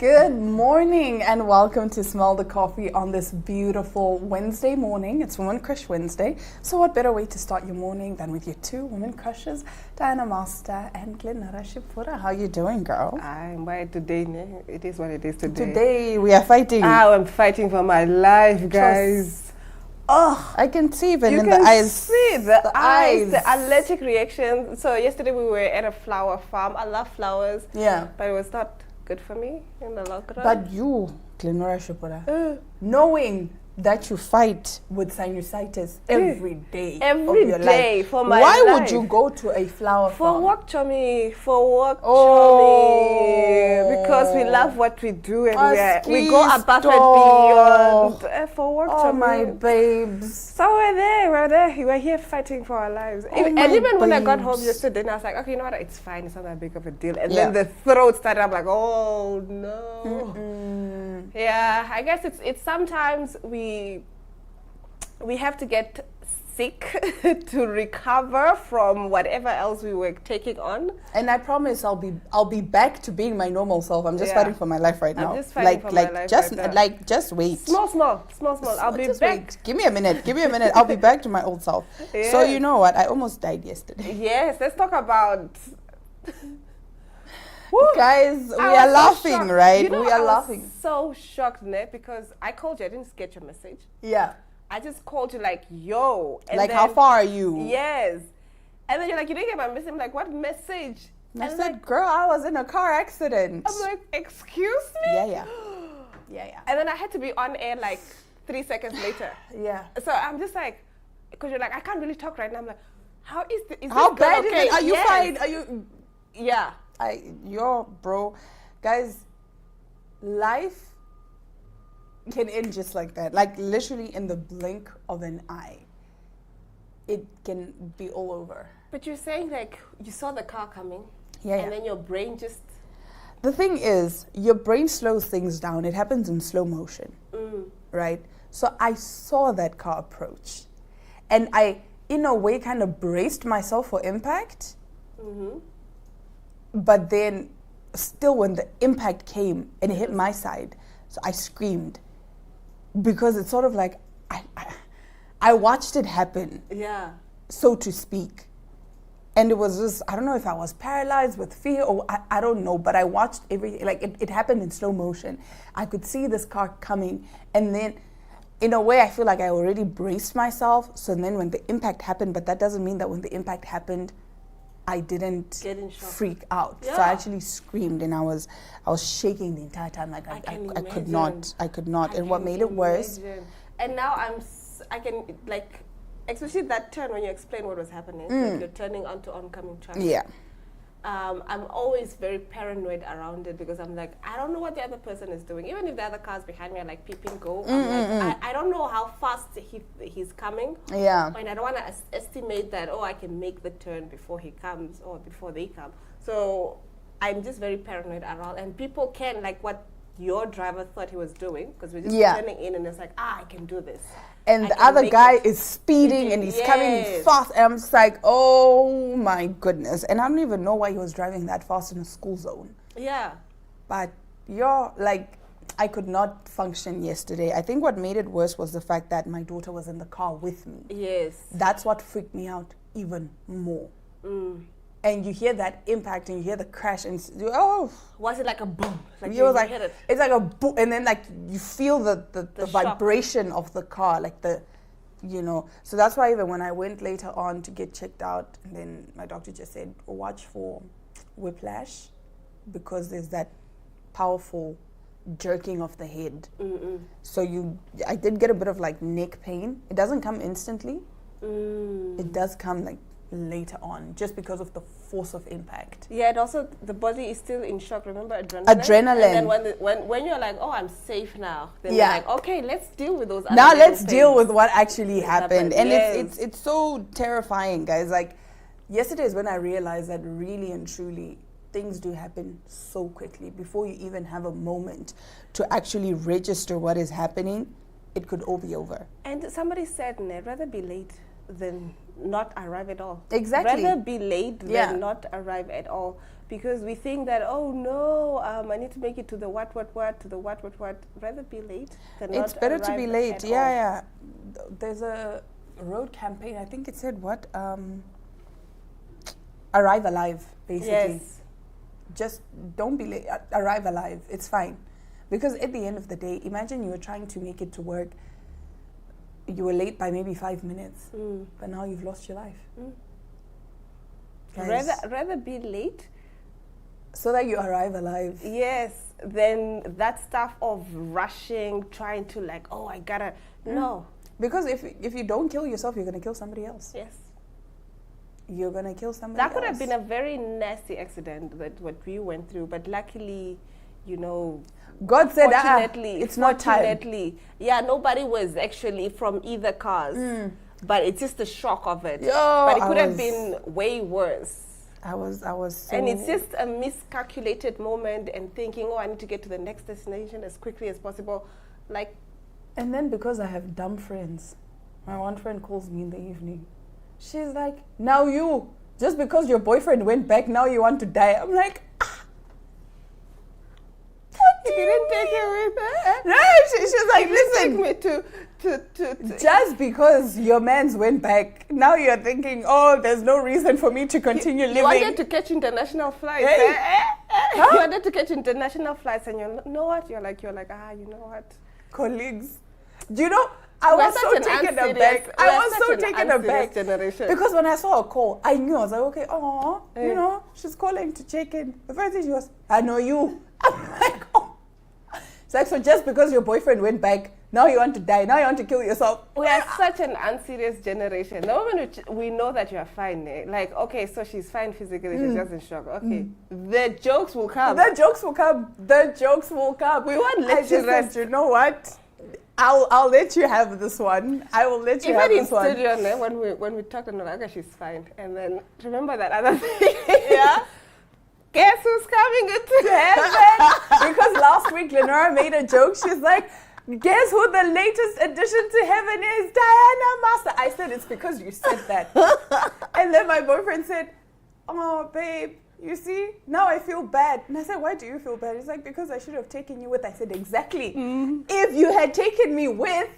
Good morning and welcome to Smell the Coffee on this beautiful Wednesday morning. It's Woman Crush Wednesday. So what better way to start your morning than with your two women crushes, Diana Master and Glenara Shipura. How you doing, girl? I'm right today. It is what it is today. Today we are fighting. I'm fighting for my life, guys. Oh, I can see even you in can the eyes. see the eyes, the allergic reaction. So yesterday we were at a flower farm. I love flowers. Yeah. But it was not good for me in the lockdown. But you, Glenora Shipura, knowing that you fight with sinusitis every day of your life. For my Why life. would you go to a flower farm? For work, Chommy. Because we love what we do and we go above and beyond. For work, Oh, Chommy. my babes. So we're there. We're here fighting for our lives. And even when I got home yesterday, I was like, okay, you know what? It's fine. It's not that big of a deal. And then the throat started. I'm like, oh no. Yeah, I guess it's sometimes we have to get sick to recover from whatever else we were taking on. And I promise I'll be back to being my normal self. I'm just fighting for my life right now. I'm just fighting for my life just right now. just wait. Small. I'll be back. Wait. Give me a minute. I'll be back to my old self. Yes. So you know what? I almost died yesterday. Yes, let's talk about Guys, we are laughing, shocked. right? You know, we are I laughing. was so shocked, because I called you. I didn't get your message. Yeah. I just called you like, yo. And like, then, how far are you? Yes. And then you're like, you didn't get my message. I'm like, what message? And I said, girl, I was in a car accident. I'm like, excuse me? Yeah. And then I had to be on air like 3 seconds later. Yeah. So I'm just like, because you're like, I can't really talk right now. I'm like, how is this? How bad is okay? it? Are you Yes. fine? Are you? Yeah. Bro, guys, life can end just like that. Like literally in the blink of an eye, it can be all over. But you're saying like you saw the car coming, and then your brain just. The thing is, your brain slows things down. It happens in slow motion, right? So I saw that car approach, and I, in a way, kind of braced myself for impact. But then, still, when the impact came and it hit my side, so I screamed because it's sort of like I watched it happen. Yeah. So to speak. And it was just, I don't know if I was paralyzed with fear or I don't know, but I watched everything. Like it happened in slow motion. I could see this car coming, and then in a way I feel like I already braced myself. So then when the impact happened, but that doesn't mean that when the impact happened I didn't freak out. Yeah. So I actually screamed and I was shaking the entire time. Like I could not. And what made it worse? And now I can like, especially that turn when you explain what was happening. Like you're turning onto oncoming traffic. Yeah. I'm always very paranoid around it because I'm like, I don't know what the other person is doing. Even if the other cars behind me are like peeping go, I don't know how fast he's coming. Yeah. And I don't want to estimate that, I can make the turn before he comes or before they come. So I'm just very paranoid around. And people can, like what your driver thought he was doing, because we're just turning in and it's like, I can do this. And the other guy is speeding and he's coming fast. And I'm just like, oh my goodness. And I don't even know why he was driving that fast in a school zone. Yeah. But I could not function yesterday. I think what made it worse was the fact that my daughter was in the car with me. Yes. That's what freaked me out even more. And you hear that impact and you hear the crash and was it like a boom? Like it's like a boom, and then like you feel the vibration of the car, like so that's why even when I went later on to get checked out, and then my doctor just said, watch for whiplash because there's that powerful jerking of the head. So I did get a bit of like neck pain. It doesn't come instantly. It does come like later on, just because of the force of impact. Yeah, and also the body is still in shock. Remember adrenaline? Adrenaline. And then when you're like, I'm safe now, then you're like, okay, let's deal with those. Now let's deal with what actually happened. And it's so terrifying, guys. Like yesterday is when I realized that really and truly things do happen so quickly. Before you even have a moment to actually register what is happening, it could all be over. And somebody said, I'd rather be late than not arrive at all. Exactly. Rather be late than not arrive at all. Because we think that, oh no, I need to make it to the what, to the what. Rather be late than it's not better to be late. at all. Yeah. There's a road campaign. I think it said what? Arrive alive, basically. Yes. Just don't be late. Arrive alive. It's fine. Because at the end of the day, imagine you were trying to make it to work. You were late by maybe 5 minutes, but now you've lost your life. Rather be late so that you arrive alive. Yes, then that stuff of rushing, trying to like, oh, I gotta, no. Because if you don't kill yourself, you're going to kill somebody else. Yes. You're going to kill somebody else. That could have been a very nasty accident, that what we went through, but luckily, you know, God said, it's not time. Yeah, nobody was actually from either cars, but it's just the shock of it. But it could have been way worse. I was so... And it's just a miscalculated moment and thinking, oh, I need to get to the next destination as quickly as possible. Like... And then because I have dumb friends, my one friend calls me in the evening. She's like, now you, just because your boyfriend went back, now you want to die. I'm like... You didn't take it with her? No, she's like, listen. Take me to just because your man's went back, now you're thinking, oh, there's no reason for me to continue living. You wanted to catch international flights. You wanted to catch international flights, and you know what? You're like, you know what? Colleagues. Do you know, I was so taken aback. I was so taken aback. Because when I saw a call, I knew. I was like, okay, you know, she's calling to check in. The first thing she was, I know you. I'm like, oh. It's like, so just because your boyfriend went back, now you want to die, now you want to kill yourself. We are such an unserious generation. The moment we know that you are fine, like, okay, so she's fine physically, she's just in shock. Okay, the jokes will come. The jokes will come. We won't let you rest. You know what? I'll let you have this one. I will let you have this one. Even in studio, when we talked, I'm like, okay, she's fine. And then remember that other thing. Yeah. Guess who's coming into heaven? Because last week Lenora made a joke. She's like, guess who the latest addition to heaven is? Diana Master. I said, it's because you said that. And then my boyfriend said, oh, babe, you see, now I feel bad. And I said, why do you feel bad? He's like, because I should have taken you with. I said, exactly. If you had taken me with,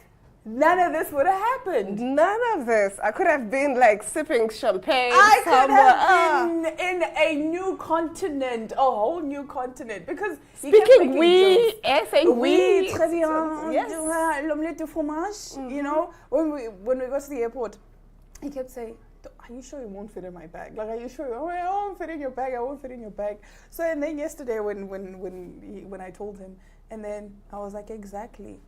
none of this would have happened. None of this. I could have been like sipping champagne. I could have been in a new continent, a whole new continent. Because speaking oui, saying oui, très bien, l'omelette de fromage. You know, when we got to the airport, he kept saying, are you sure it won't fit in my bag? Like, are you sure? Oh, I won't fit in your bag. I won't fit in your bag. So, and then yesterday when I told him, and then I was like, exactly.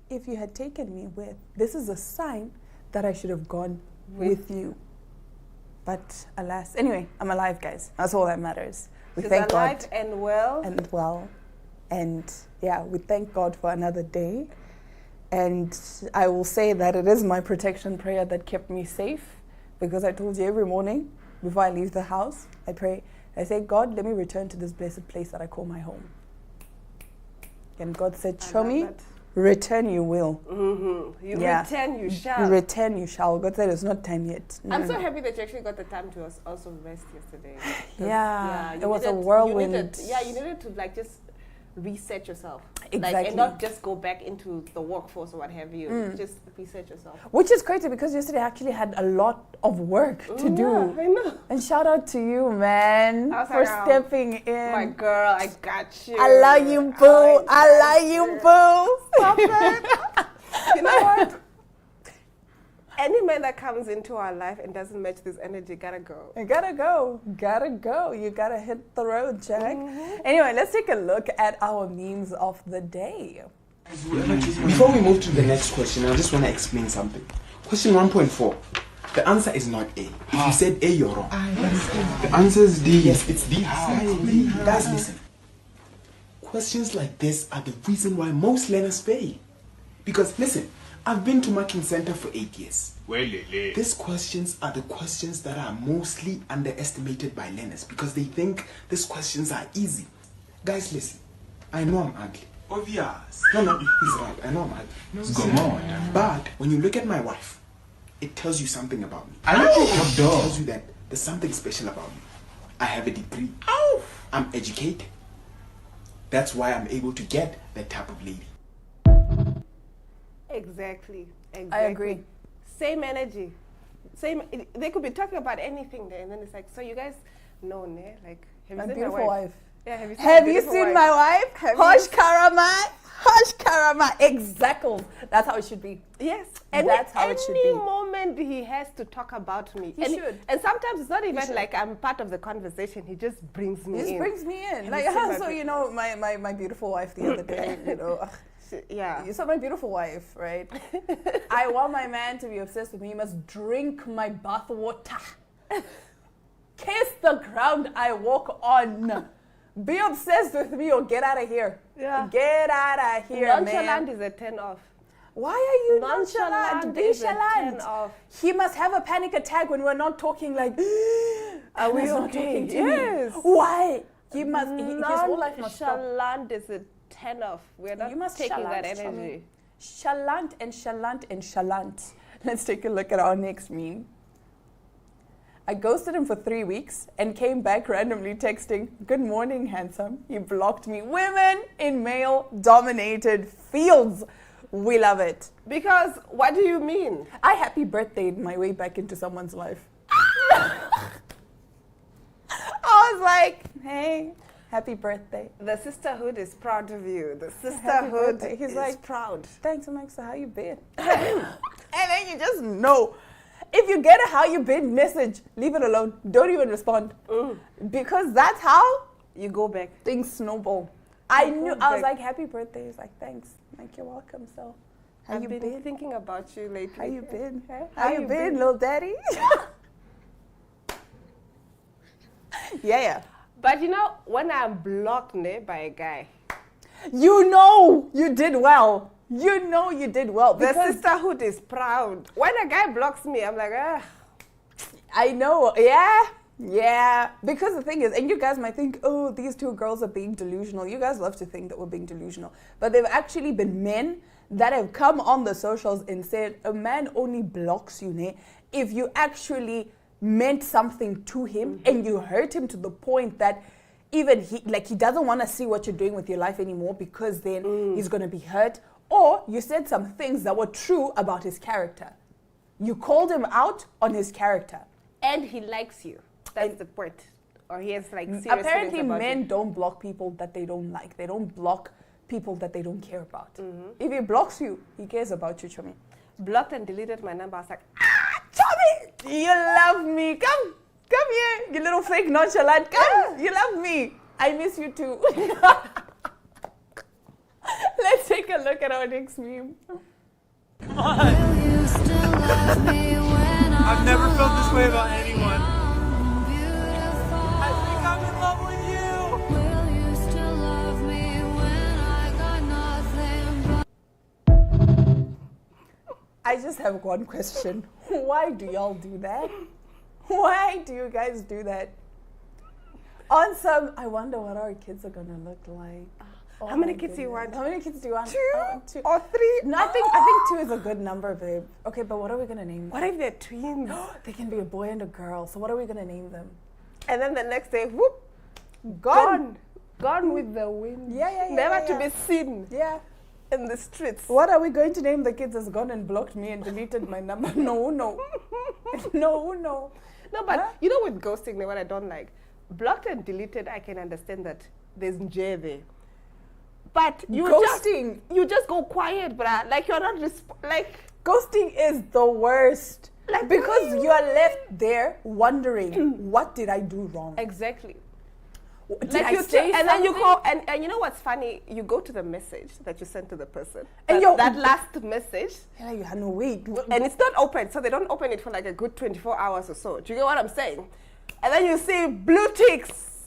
If you had taken me with, this is a sign that I should have gone with you. But alas, anyway, I'm alive, guys. That's all that matters. We thank God. And well. And well. And yeah, we thank God for another day. And I will say that it is my protection prayer that kept me safe, because I told you every morning before I leave the house, I pray. I say, God, let me return to this blessed place that I call my home. And God said, show me. That. Return you will. Return you shall. You return you shall. God said it's not time yet. I'm so happy that you actually got the time to also rest yesterday. It was a whirlwind. You needed to like just reset yourself. Exactly. Like, and not just go back into the workforce or what have you. Just reset yourself. Which is crazy because yesterday I actually had a lot of work to do. I know. And shout out to you, man, for stepping in. My girl, I got you. I love you, boo. I love you, boo. Stop it. You know what? Any man that comes into our life and doesn't match this energy, gotta go. You gotta go. You gotta hit the road, Jack. Anyway, let's take a look at our memes of the day. Before we move to the next question, I just want to explain something. Question 1.4. The answer is not A. If you said A, you're wrong. The answer is D. Yes, it's D. Guys, listen. Questions like this are the reason why most learners fail. Because, listen, I've been to Marking Center for 8 years. These questions are the questions that are mostly underestimated by learners because they think these questions are easy. Guys, listen. I know I'm ugly. Obvious. No, he's right. I know I'm ugly. Come on. But when you look at my wife, it tells you something about me. I like your It dog. tells you that there's something special about me. I have a degree. I'm educated. That's why I'm able to get that type of lady. Exactly. I agree. Same energy. They could be talking about anything there, and then it's like, so you guys know, ne? Like, have you My seen beautiful my wife. Yeah, have you seen, Have my you beautiful seen wife? my wife? Hush Karama. Hush Karama. Exactly. That's how it should be. Yes. That's how it should be. Any moment he has to talk about me. He should. And sometimes it's not even like I'm part of the conversation. He just brings me He just in. brings me in. Have Like, you seen my so, you know, my beautiful wife the other day, you know. Yeah. You saw my beautiful wife, right? I want my man to be obsessed with me. He must drink my bath water. Kiss the ground I walk on. Be obsessed with me or get out of here. Yeah. Get out of here, Nonchalant man. is a 10 off. Why are you nonchalant? Be is a 10 chalant. off. He must have a panic attack when we're not talking like, Are we he's not okay? talking to Yes. me. Why? He must, his whole life must stop. Nonchalant is a 10 off. We're not You must taking chalant, that Chummy. energy. Chalant and chalant and chalant. Let's take a look at our next meme. I ghosted him for 3 weeks and came back randomly texting, "Good morning, handsome." He blocked me. Women in male-dominated fields. We love it. Because what do you mean? I happy birthdayed my way back into someone's life. I was like, hey, happy birthday. The sisterhood is proud of you. The sisterhood birthday. He's is like, proud. Thanks, I'm like, so how you been? And then you just know. If you get a how you been message, leave it alone. Don't even respond. Because that's how You go back. things snowball. I knew, I was back. like, happy birthday. He's like, thanks. Like, you're welcome. So, how I've you been been? thinking about you lately. How you been? Huh? How you been, little daddy? Yeah. But you know, when I'm blocked by a guy, You know you did well. You know you did well. the Because sisterhood is proud. When a guy blocks me, I'm like, I know, yeah. Because the thing is, and you guys might think, oh, these two girls are being delusional. You guys love to think that we're being delusional. But they've actually been men that have come on the socials and said, a man only blocks you, ne, if you actually meant something to him and you hurt him to the point that even he doesn't want to see what you're doing with your life anymore because then he's going to be hurt. Or you said some things that were true about his character. You called him out on his character. and he likes you. That's the point. Or he has like serious Apparently, feelings about men you. don't block people that they don't like. They don't block people that they don't care about. If he blocks you, he cares about you, Chummy. Blocked and deleted my number. I was like, Chummy, you love me. Come here, you little fake nonchalant. Come, you love me. I miss you too. Let's take a look at our next meme. I've never felt this way about anyone. I think I'm in love with you. I just have one question. Why do y'all do that? Why do you guys do that? On some, I wonder what our kids are gonna look like. Oh how many my kids do you goodness. want? How many kids do you want? Two I want two. or three? No, I think two is a good number, babe. Okay, but what are we gonna name them? What if they're twins? They can be a boy and a girl. So what are we gonna name them? And then the next day, whoop, Gone. gone with the wind. Yeah. Never to be seen Yeah. in the streets. What are we going to name the kids as gone and blocked me and deleted my number? No. No, but Huh? you know with ghosting, what I don't like, blocked and deleted, I can understand that there's J there. But Ghosting. you just go quiet, bruh. Like you're not Ghosting is the worst. Like, Because why you are left there wondering, what did I do wrong? exactly. Did Like I you say and then you something? call and you know what's funny? You go to the message that you sent to the person. And That last message. Yeah, you had no wait. And it's not open, so they don't open it for like a good 24 hours or so. Do you get what I'm saying? And then you see blue ticks.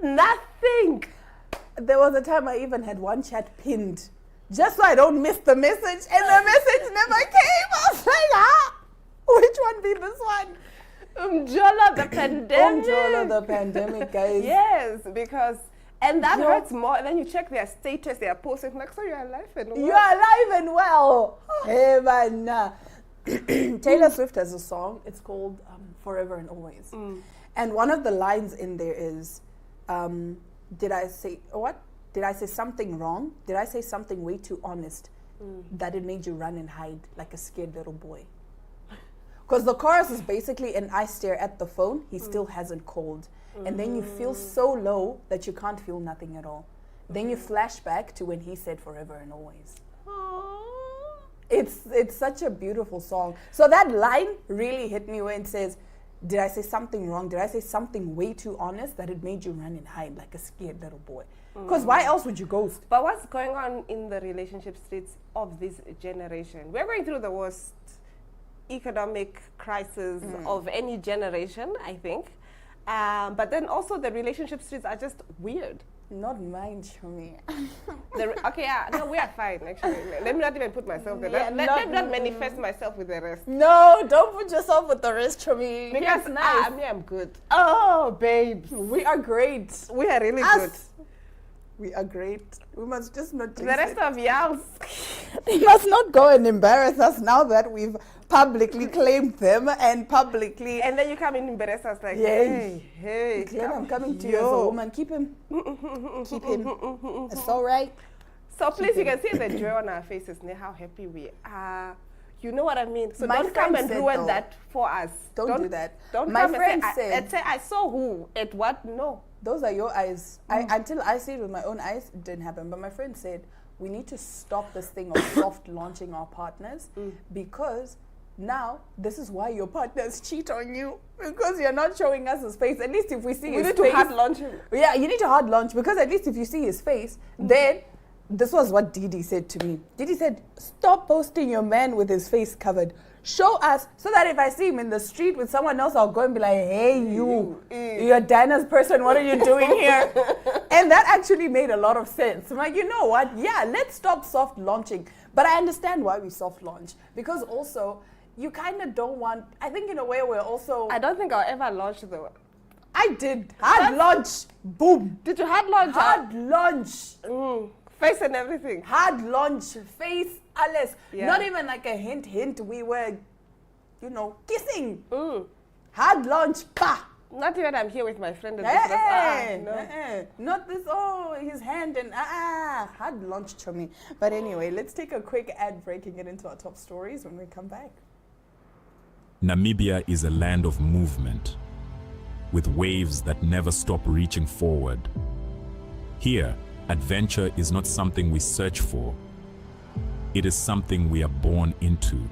Nothing. There was a time I even had one chat pinned, just so I don't miss the message, and the message never came. I was like, which one be this one? Umjola the pandemic. Umjola the pandemic, guys. Yes, because and that Yo. hurts more. And then you check their status, they are posting like, so you're alive and well. You are alive and well. Hey, man. Taylor Swift has a song. It's called Forever and Always. And one of the lines in there is, did I say something wrong? Did I say something way too honest that it made you run and hide like a scared little boy? Because the chorus is basically, and I stare at the phone, he still hasn't called. And then you feel so low that you can't feel nothing at all. Then you flash back to when he said forever and always. It's such a beautiful song. So that line really hit me when it says, did I say something wrong? Did I say something way too honest that it made you run and hide like a scared little boy? Because why else would you ghost? But what's going on in the relationship streets of this generation? We're going through the worst economic crisis of any generation, I think. But then also the relationship streets are just weird. Not mine, Chomi. Okay, yeah, no, we are fine, actually. Let me not even put myself there. Let me not manifest myself with the rest. No, don't put yourself with the rest, Chomi. Because nice. I'm good. Oh, babes. We are great. We are really good. We are great. We must just not the rest of y'all. They must not go and embarrass us now that we've publicly claimed them and publicly. And then you come and embarrass us like, hey, I'm coming to you as a woman. Keep him. Keep him. It's all right. So please, you can see the joy on our faces now, how happy we are. You know what I mean? So don't come and ruin that for us. Don't do that. Don't My come friend and say, I saw who at what? No. Those are your eyes. Until I see it with my own eyes, it didn't happen. But my friend said, we need to stop this thing of soft launching our partners because now this is why your partners cheat on you, because you're not showing us his face. At least if we see his face. We need to hard launch him. Yeah, you need to hard launch, because at least if you see his face, then this was what Didi said to me. Didi said, stop posting your man with his face covered. Show us, so that if I see him in the street with someone else, I'll go and be like, hey, you're Dinah's person, what are you doing here? And that actually made a lot of sense. I'm like, you know what? Yeah, let's stop soft launching. But I understand why we soft launch, because also you kind of don't want, I think in a way we're also... I don't think I'll ever launch the... I did. Hard launch. Boom. Did you hard launch? Hard launch. Face and everything. Hard launch. Face, alles. Yeah. Not even like a hint. We were, kissing. Hard launch. Bah. Not even I'm here with my friend. And no. Not this, his hand and hard launch to me. But anyway, let's take a quick ad break and get into our top stories when we come back. Namibia is a land of movement, with waves that never stop reaching forward. Here, adventure is not something we search for. It is something we are born into.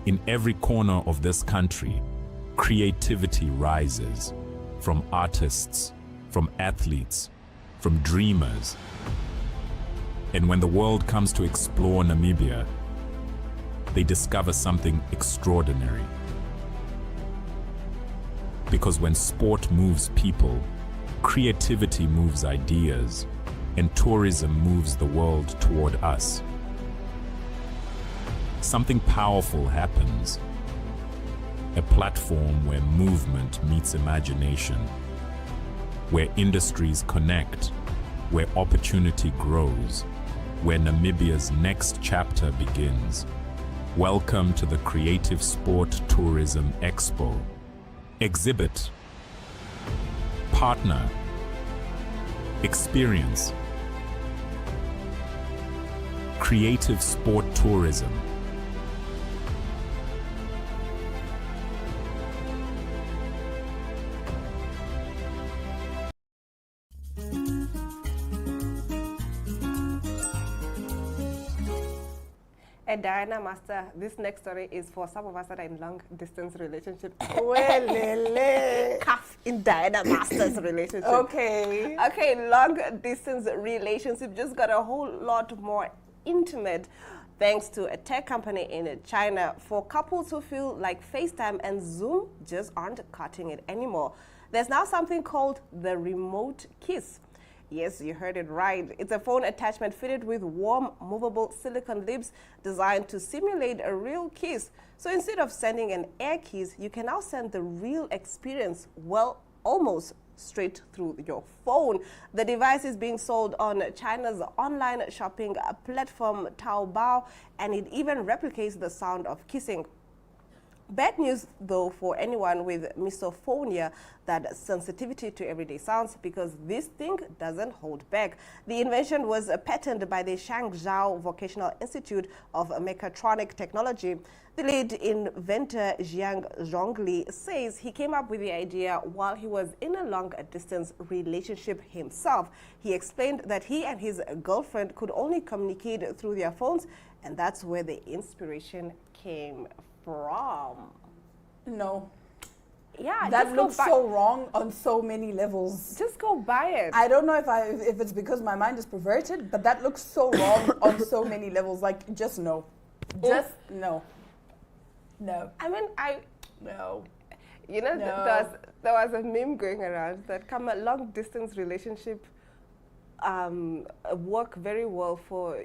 In every corner of this country, creativity rises, from artists, from athletes, from dreamers. And when the world comes to explore Namibia, they discover something extraordinary. Because when sport moves people, creativity moves ideas, and tourism moves the world toward us. Something powerful happens. A platform where movement meets imagination, where industries connect, where opportunity grows, where Namibia's next chapter begins. Welcome to the Creative Sport Tourism Expo. Exhibit, partner, experience. Creative Sport Tourism. And Diana Master, this next story is for some of us that are in long-distance relationships. Cuff in Diana Master's relationship. Okay, long-distance relationship just got a whole lot more intimate thanks to a tech company in China for couples who feel like FaceTime and Zoom just aren't cutting it anymore. There's now something called the remote kiss. Yes, you heard it right. It's a phone attachment fitted with warm, movable silicone lips designed to simulate a real kiss. So instead of sending an air kiss, you can now send the real experience, well, almost straight through your phone. The device is being sold on China's online shopping platform Taobao, and it even replicates the sound of kissing. Bad news, though, for anyone with misophonia, that sensitivity to everyday sounds, because this thing doesn't hold back. The invention was patented by the Shangzhou Vocational Institute of Mechatronic Technology. The lead inventor, Jiang Zhongli, says he came up with the idea while he was in a long-distance relationship himself. He explained that he and his girlfriend could only communicate through their phones, and that's where the inspiration came from. No. Yeah, that looks so wrong on so many levels. Just go buy it. I don't know if it's because my mind is perverted, but that looks so wrong on so many levels. Like, just no. Just no. No. I mean, No. You know, No. there was a meme going around that come a long distance relationship work very well for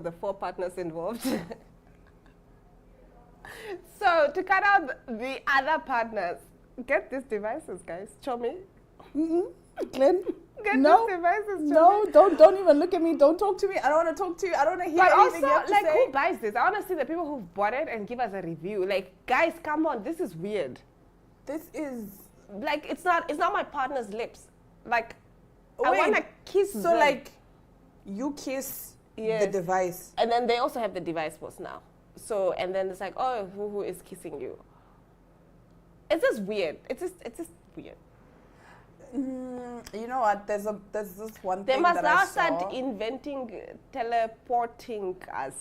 the 4 partners involved. So to cut out the other partners, get these devices, guys. Chomi. Glenn? Get No. these devices, Chomi. No, don't even look at me. Don't talk to me. I don't want to talk to you. I don't want to hear But anything also, you have to like, say. who buys this? I want to see the people who bought it and give us a review. Like, guys, come on, this is weird. This is... Like, it's not my partner's lips. Like, I Wait, want to kiss So, them. like, you kiss Yes. the device. And then they also have the device post now. So, and then it's like, oh, who is kissing you? It's just weird. It's just weird. You know what? There's this one They thing must that now I saw. start inventing teleporting us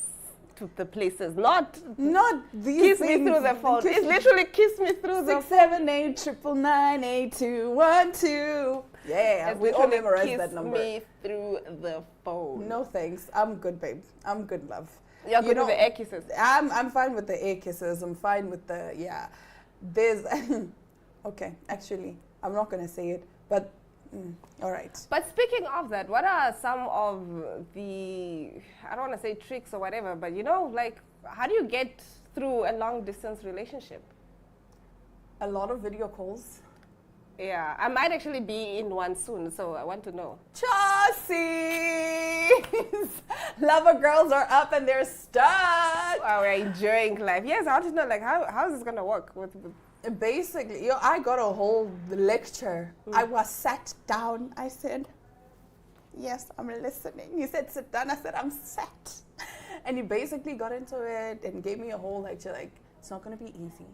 to the places, not Not these kiss things. me through the phone. Kiss It's literally kiss me through the 6, 7, 8, 999, 8212. Yeah, It's we all literally memorize that kiss number. me through the phone. No thanks. I'm good, babe. I'm good, love. You're good know, with the air kisses. I'm fine with the air kisses. I'm fine with the There's okay. Actually, I'm not gonna say it, but all right. But speaking of that, what are some of the, I don't want to say tricks or whatever, but you know, like, how do you get through a long distance relationship? A lot of video calls. Yeah, I might actually be in one soon, so I want to know. Chaucey's lover girls are up and they're stuck. Wow, we're enjoying life. Yes, I want to know, like, how is this gonna work with Basically, I got a whole lecture. I was sat down. I said, yes, I'm listening. He said, sit down. I said, I'm sat. And he basically got into it and gave me a whole lecture, like, it's not going to be easy.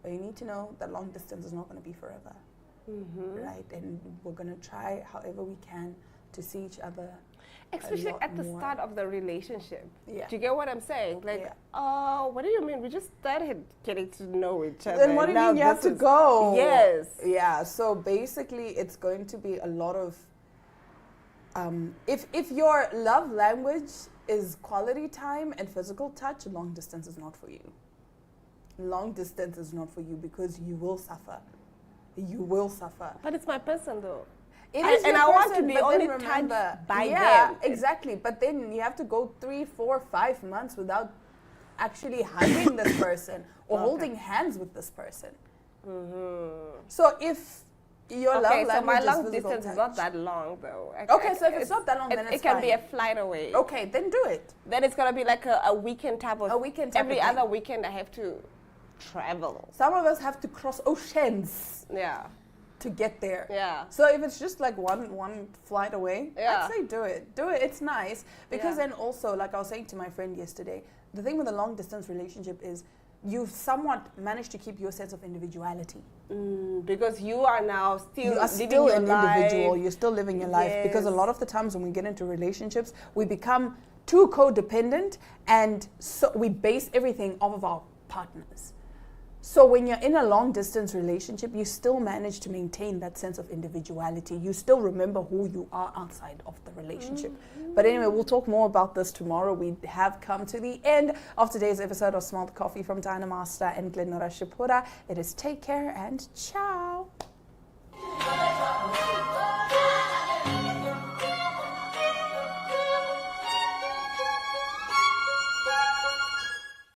But you need to know that long distance is not going to be forever. Right? And we're going to try however we can to see each other. especially at the start of the relationship? Yeah. Do you get what I'm saying? Like, Yeah. oh, what do you mean? We just started getting to know each other. Then what do you Now mean you have this to is- go? Yes. Yeah, so basically it's going to be a lot of, if your love language is quality time and physical touch, long distance is not for you. Long distance is not for you because you will suffer. You will suffer. But it's my person, though. It I- is and your I want to person, be but then only remember, touched by yeah, them. exactly. But then you have to go 3, 4, 5 months without actually hugging this person or holding hands with this person. So if your love Okay, so language my is long physical distance is touch, not that long, though. Okay, so if it's not that long, then it it's can be a fine. flight away. okay, then do it. Then it's gonna be like a weekend type of. A weekend type Every of thing. other weekend, I have to travel. Some of us have to cross oceans Yeah. to get there. Yeah. So if it's just like one flight away, Yeah. I'd say do it. Do it. It's nice because Yeah. then also, like I was saying to my friend yesterday, the thing with a long distance relationship is you somewhat manage to keep your sense of individuality. Because you are now still You are living still your an individual. life. You're still living your life because a Yes. lot of the times when we get into relationships, we become too codependent and so we base everything off of our partners. So when you're in a long distance relationship, you still manage to maintain that sense of individuality. You still remember who you are outside of the relationship. But anyway, we'll talk more about this tomorrow. We have come to the end of today's episode of Small Coffee from Dynamaster and Glenora Shipura. It is take care and ciao.